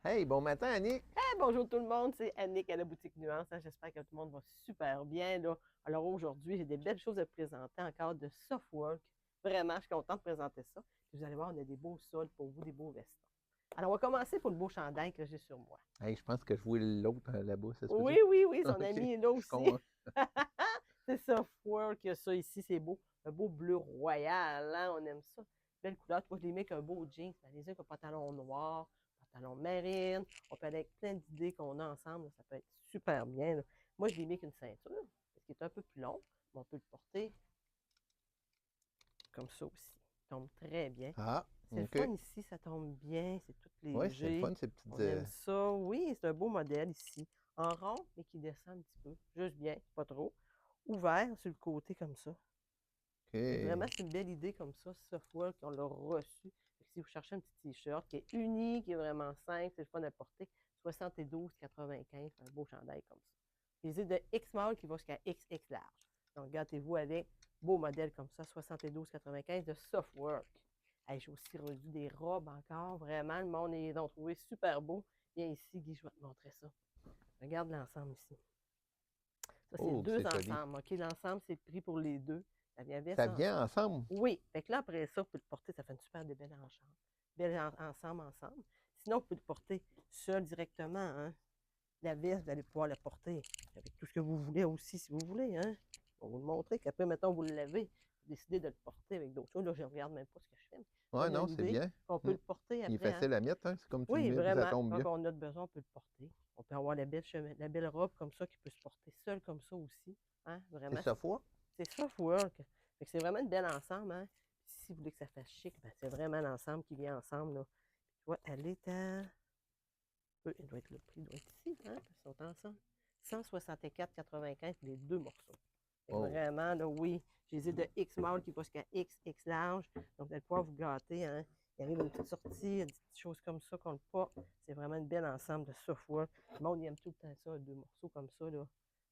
Hey, bon matin, Annick! Hey, bonjour tout le monde, c'est Annick à la boutique Nuance. J'espère que tout le monde va super bien, là. Alors aujourd'hui, j'ai des belles choses à présenter encore de Softwork. Vraiment, je suis contente de présenter ça. Puis vous allez voir, on a des beaux sols pour vous, des beaux vestons. Alors, on va commencer pour le beau chandail que j'ai sur moi. Hey, je pense que je vois l'autre là-bas, ça se Oui, peut-tu? oui, oui, son OK, ami est là je suis aussi. con, hein? C'est Softwork, il y a ça ici, c'est beau. Un beau bleu royal, hein, on aime ça. Belle couleur. Tu vois, je les mets avec un beau jeans. Les uns avec un pantalon noir, pantalon marine. On peut aller avec plein d'idées qu'on a ensemble. Ça peut être super bien, là. Moi, je les mets avec une ceinture, parce qu'il est un peu plus long, mais on peut le porter comme ça aussi. Il tombe très bien. Ah, C'est le OK. fun ici, ça tombe bien, c'est tout Ouais, c'est le léger. fun, ces petites. On aime ça. Oui, c'est un beau modèle ici. En rond, mais qui descend un petit peu. Juste bien, pas trop. Ouvert sur le côté comme ça. Et vraiment, OK. c'est une belle idée comme ça, Softwork, on l'a reçu. Fait que si vous cherchez un petit t-shirt qui est unique, qui est vraiment simple, c'est le fun à porter, 72,95, un beau chandail comme ça. J'ai de X small qui va jusqu'à XX large. Donc, gâtez-vous avec beau modèle comme ça, 72,95 de Softwork. Hey, j'ai aussi reçu des robes encore, vraiment, le monde les a trouvé super beau. Viens ici, Guy, je vais te montrer ça. Regarde l'ensemble ici. Ça, c'est Oh, que deux c'est joli. ensembles. OK, l'ensemble, c'est le prix pour les deux. Ça vient Ça veste vient ensemble. ensemble? Oui. Fait que là, après ça, vous pouvez le porter. Ça fait une super de belle ensemble. Ensemble. Sinon, vous pouvez le porter seul directement. Hein. La veste, vous allez pouvoir la porter avec tout ce que vous voulez aussi, si vous voulez. Hein. On va vous le montrer. Qu'après, mettons, vous le lavez. Vous décidez de le porter avec d'autres choses. Là, je ne regarde même pas ce que je fais. Mais Ouais, donne non, une c'est idée bien. qu'on peut Hmm. le porter Il est après. Hein. facile à mettre, hein? C'est comme tu le Oui, mets, puis ça vraiment. tombe Quand bien. on a besoin, on peut le porter. On peut avoir la belle robe comme ça qui peut se porter seule comme ça aussi. Hein? C'est Vraiment, ça fois? c'est Softwork. Fait que c'est vraiment une belle ensemble. Hein? Si vous voulez que ça fasse chic, ben c'est vraiment l'ensemble qui vient ensemble. Là. Tu vois, elle est à. Il doit être le prix, doit être ici. Hein? Ils sont ensemble. 164,95 les deux morceaux. Fait que Oh, vraiment, là, oui, j'ai de X small qui va jusqu'à XX large. Donc, vous allez pouvoir vous gâter. Hein? Il arrive une petite sortie, des petites choses comme ça qu'on le pas. C'est vraiment une belle ensemble de Softwork. Le monde il aime tout le temps ça, deux morceaux comme ça. Là.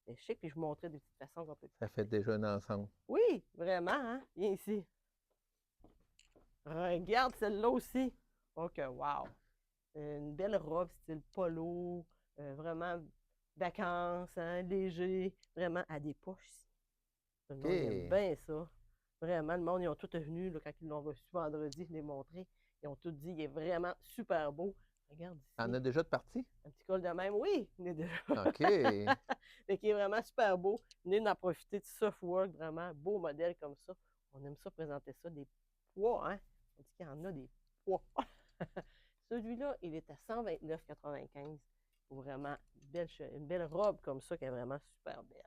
C'est chic, puis je vous montrais des petites façons qu'on peut le ça fait porter. déjà un ensemble. Oui, vraiment, hein? Viens ici. Regarde celle-là aussi. Donc, wow. Une belle robe style polo, vraiment vacances, hein, léger, vraiment à des poches ici. Tout le monde aime OK. bien ça. Vraiment, le monde, ils ont tous venu, là, quand ils l'ont reçu vendredi, je l'ai montré. Ils ont tous dit, il est vraiment super beau. Regarde T'en ici, as déjà de partie? un petit col de même. Oui, il est déjà. OK. Fait qu'il est vraiment super beau. Venez en profiter de Softwork, vraiment beau modèle comme ça. On aime ça présenter ça, des poids, hein? On dit qu'il y en a des poids. Celui-là, il est à 129,95 pour vraiment une belle robe comme ça qui est vraiment super belle.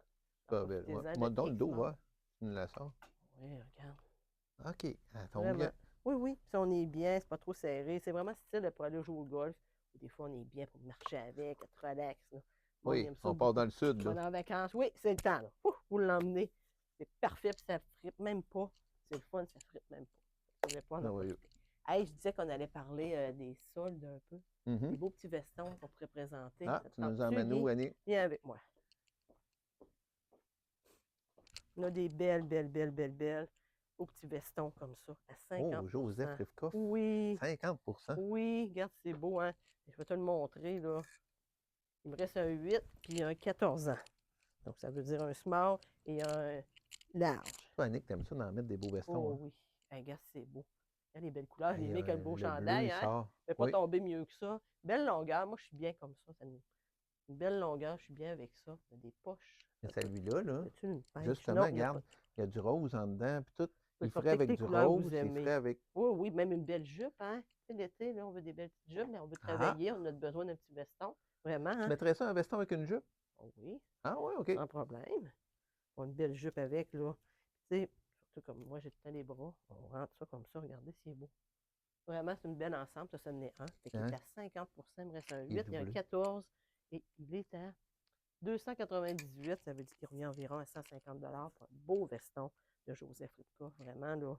Pas belle. Ouais. Profitez-en de Moi, dans le dos, X-Mall. va. Tu me la sors. Oui, regarde. OK. Elle tombe bien. Vraiment. Oui, oui. Si on est bien, c'est pas trop serré. C'est vraiment style pour aller jouer au golf. Ou des fois, on est bien pour marcher avec, être relax. Là. Le monde Oui, aime ça on part dans beaucoup. le sud, On là. va en vacances. Oui, c'est le temps. Là. Ouh, vous l'emmenez. C'est parfait, puis ça ne frippe même pas. C'est le fun, ça ne frippe même pas. Vous allez pouvoir en Merveilleux. profiter. Hey, je disais qu'on allait parler des soldes un peu. Des Mhm. beaux petits vestons qu'on pourrait présenter. Ah, Ça te tu nous tente-tu, emmènes Guy? où, Annick? Viens avec moi. On a des belles, beaux petits vestons comme ça, à Oh, 50. Joseph Rivkoff. Oui, 50%. oui, regarde, c'est beau, hein? Je vais te le montrer, là. Il me reste un 8 puis un 14 ans. Donc, ça veut dire un small et un large. Toi, Annick, t'aimes ça d'en mettre des beaux vestons, Oh hein? oui. Hey, regarde, c'est beau. Regarde les belles couleurs. Je les Hey, mets avec le beau le bleu, chandail, il hein? sort. Je ne vais pas Oui. tomber mieux que ça. Belle longueur. Moi, je suis bien comme ça. Une belle longueur. Je suis bien avec ça. Il y a des poches. Mais celui-là, là, Y a-t-il une pêche? justement, Non, il n'y a pas. regarde, il y a du rose en dedans, puis tout. Vous Il le ferait porter avec avec les du couleurs que vous rose, il ferait aimez. avec. Oui, oui, même une belle jupe, hein? Tu sais, l'été, là, on veut des belles petites jupes, mais on veut Ah! travailler, on a besoin d'un petit veston. Vraiment, Tu hein? mettrais ça un veston avec une jupe? Oh oui, Ah, ouais, OK. sans problème. On a une belle jupe avec, là. Tu sais, surtout comme moi, j'ai tout le temps les bras. On rentre ça comme ça, regardez, c'est beau. Vraiment, c'est une belle ensemble, ça n'est un. Fait qu'il est Hein? à 50%, il me reste un Il est 8, il y a un doublé. 14, et il est à 298, ça veut dire qu'il revient environ à 150 pour un beau veston de Joseph Ripka. Vraiment, là,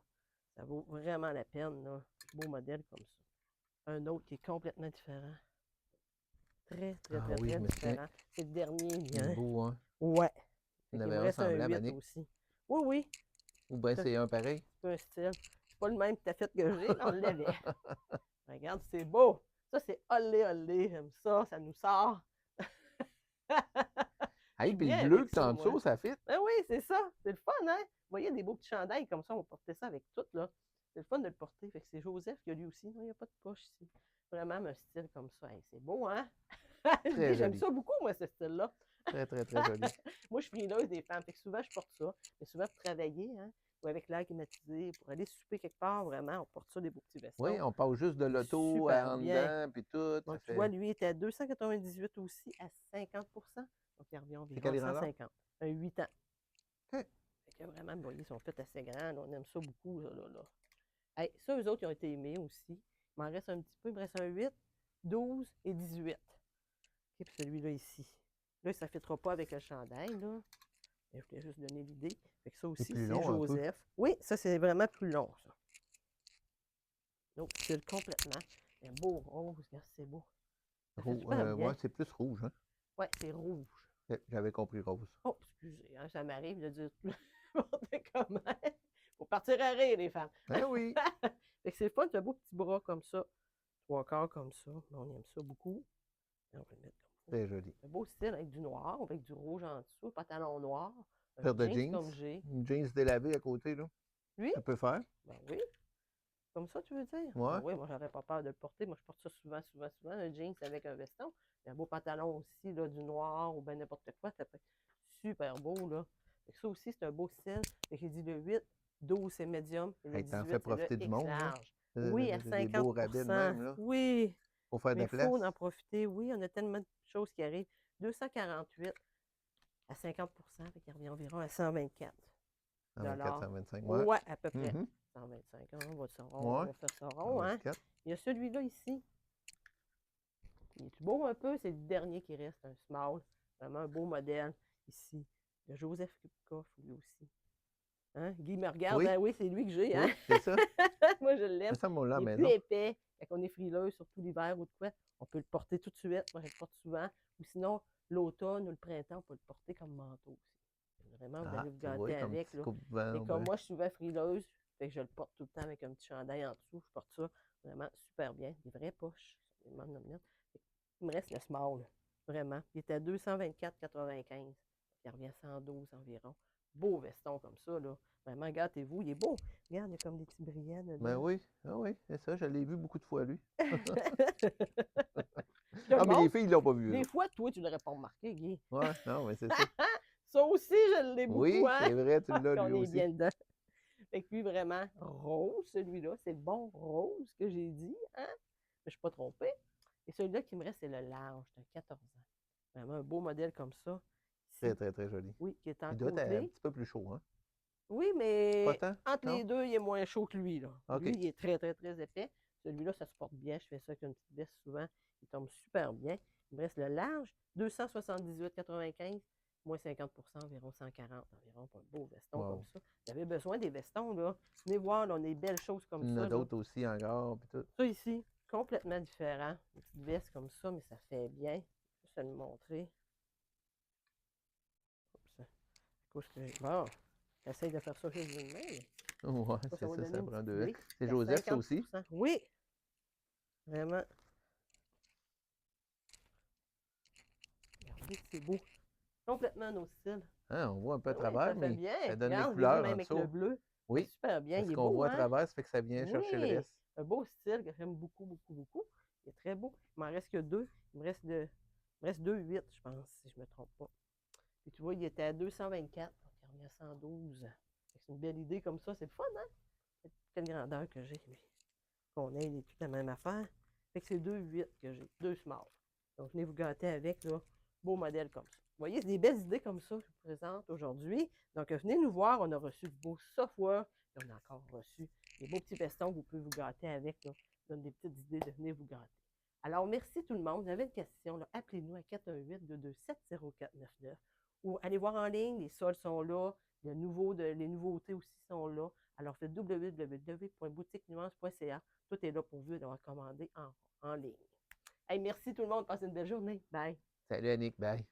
ça vaut vraiment la peine, là. Beau modèle comme ça. Un autre qui est complètement différent. Ah oui, je Très me souviens. différent. C'est le dernier Il est lien. beau, hein? Ouais. Il Fait y en qu'il avait me un reste un semblable, 8 Annick. aussi. Oui, oui. Ou bien C'est c'est un pareil. un style. C'est pas le même que t'as fait que j'ai, mais on l'avait. Regarde, c'est beau. Ça, c'est olé, olé. J'aime ça. Ça nous sort. Hey, suis puis bien le bleu avec que t'as ça, en moi. dessous, ça fit. Ben oui, c'est ça. C'est le fun, hein? Vous voyez, des beaux petits chandails comme ça, on va porter ça avec tout, là. C'est le fun de le porter. Fait que c'est Joseph qui a lui aussi. Non, il n'y a pas de poche ici. Vraiment un style comme ça. Hey, c'est beau, hein? Très J'aime joli. ça beaucoup, moi, ce style-là. Très, très, très joli. Moi, je suis frileuse des femmes. Fait que souvent, je porte ça. Mais souvent, pour travailler, hein, ou avec l'air climatisé, pour aller souper quelque part, vraiment, on porte ça, des beaux petits vestons. Oui, on passe juste de l'auto Super en bien. dedans, puis tout. Donc, Ça tu vois, fait... lui, il était à 298 aussi, à 50 Donc, il revient C'est environ quelle à grandeur? 150. Un 8 ans. OK. Fait que vraiment, vous voyez, ils sont faits assez grands. Là, on aime ça beaucoup, là. Hey, ça, eux autres, ils ont été aimés aussi. Il m'en reste un petit peu. Il me reste un 8, 12 et 18. OK, puis celui-là ici. Là, ça ne fitera pas avec le chandail, là. Mais je voulais juste donner l'idée. Fait que ça aussi, plus c'est long un peu. Joseph. Oui, ça, c'est vraiment plus long, ça. Donc, c'est complètement. Un beau rose, regarde, c'est beau. Ça fait super bien. Ouais, c'est plus rouge, hein? Ouais, c'est rouge. J'avais compris rose. Oh, excusez, hein, ça m'arrive de dire n'importe comment. Faut partir à rire, les femmes. Ben oui! Fait que c'est le fun, tu as beau petit bras comme ça. 3/4 comme ça. On aime ça beaucoup. Et on va le mettre comme ça. Très joli. Un beau style avec du noir, avec du rouge en dessous, pantalon noir. Un Paire de jeans jeans. comme j'ai. Une jeans délavée à côté, là. Lui? Ça peut faire. Ben oui. Comme ça, tu veux dire? Ouais. Ben oui, moi, j'aurais pas peur de le porter. Moi, je porte ça souvent, souvent, souvent. Un jeans avec un veston. Et un beau pantalon aussi, là, du noir ou bien n'importe quoi. Ça peut être super beau, là. Fait que ça aussi, c'est un beau style. Fait que j'ai dit le 8, 12, c'est médium. Et le Hey, t'en 18, fais c'est le profiter du X monde, là. large. Oui, à Des beaux rabais de 50 même, là. Oui, Pour faire de mais la il place. faut en profiter. Oui, on a tellement de choses qui arrivent. 248 à 50 fait qu'il revient environ à 124 124, 125, ouais. ouais. À peu près. 125, hein, on va faire ça rond, hein. 124. Il y a celui-là ici. Il est beau un peu, c'est le dernier qui reste, un small. Vraiment un beau modèle ici. Il y a Joseph Koff, lui aussi. Hein? Guy me regarde, Oui. hein? Oui, c'est lui que j'ai, hein? Oui, c'est ça. Moi, je l'aime. C'est ça, mon là, Il est mais plus non. épais. Quand on est frileux, surtout l'hiver ou de quoi, on peut le porter tout de suite. Moi, je le porte souvent. Ou sinon, l'automne ou le printemps, on peut le porter comme manteau aussi. Vraiment, vous allez vous Tu vois, gâter comme avec. petit Là. coupe-vent. Et comme moi, je suis souvent frileuse, fait que je le porte tout le temps avec un petit chandail en dessous. Je porte ça vraiment super bien. Des vraies poches. Il me reste le small, vraiment. Il était à 224,95. Il revient à 112 environ. Beau veston comme ça, là. Vraiment, gâtez-vous. Il est beau. Regarde, il y a comme des petits brillants dedans. Ben oui, ah oui, c'est ça, je l'ai vu beaucoup de fois, lui. Ah, mais les filles, ils l'ont pas vu, là. Des fois, toi, tu l'aurais pas remarqué, Guy. Ouais, non, mais c'est ça. Ça aussi, je l'ai beaucoup, Oui, hein? c'est vrai, tu l'as, On lui est aussi. bien dedans. Fait que lui, vraiment, rose, celui-là. C'est le bon rose que j'ai dit, hein? Je ne suis pas trompée. Et celui-là qui me reste, c'est le large, de 14 ans. Vraiment un beau modèle comme ça. Ici. Très, très, très joli. Oui, qui est en Il doit être un côtelé. petit peu plus chaud, hein? Oui, mais Pas tant? entre Non? les deux, il est moins chaud que lui, là. OK. Lui, il est très, très, très épais. Celui-là, ça se porte bien. Je fais ça avec une petite veste souvent. Il tombe super bien. Il me reste le large, 278,95, moins 50 environ 140 environ pour un beau veston Wow. comme ça. Vous avez besoin des vestons, là. Venez voir, là, on a des belles choses comme Il y en ça. a d'autres aussi encore, puis tout. Ça ici, complètement différent. Une petite veste comme ça, mais ça fait bien. Je vais juste le montrer. Bon, j'essaie de faire ça juste d'une main. Ouais, c'est Ça va ça, donner ça une prend petite deux. idée. C'est Joseph, ça aussi? 50%. Oui, vraiment. Regardez, c'est beau. Complètement nos styles. Hein, on voit un peu à Oui, travers, ça fait mais bien. ça donne les Regarde, couleurs même en avec le dessous. bleu. Oui, C'est super bien. parce Il est qu'on beau, voit à hein? travers, ça fait que ça vient chercher le Oui, reste. un beau style que j'aime beaucoup, beaucoup, beaucoup. Il est très beau. Il m'en reste que deux. Il me reste 2,8, je pense, si je ne me trompe pas. Puis tu vois, il était à 224, donc il revient à 112. C'est une belle idée comme ça. C'est le fun, hein? Quelle grandeur que j'ai. Qu'on ait toute la même affaire. Fait que c'est 2,8 que j'ai. 2 small. Donc, venez vous gâter avec, là. Beau modèle comme ça. Vous voyez, c'est des belles idées comme ça que je vous présente aujourd'hui. Donc, venez nous voir. On a reçu du beau software. Et on a encore reçu des beaux petits vestons que vous pouvez vous gâter avec. Là. Ça donne des petites idées de venir vous gâter. Alors, merci tout le monde. Vous avez une question, là, appelez-nous à 418-227-0499 ou allez voir en ligne. Les soldes sont là. Les nouveautés aussi sont là. Alors, faites www.boutiquenuance.ca. Tout est là pour vous d'avoir commandé en ligne. Hey, merci tout le monde. Passez une belle journée. Bye. Salut Annick, bye.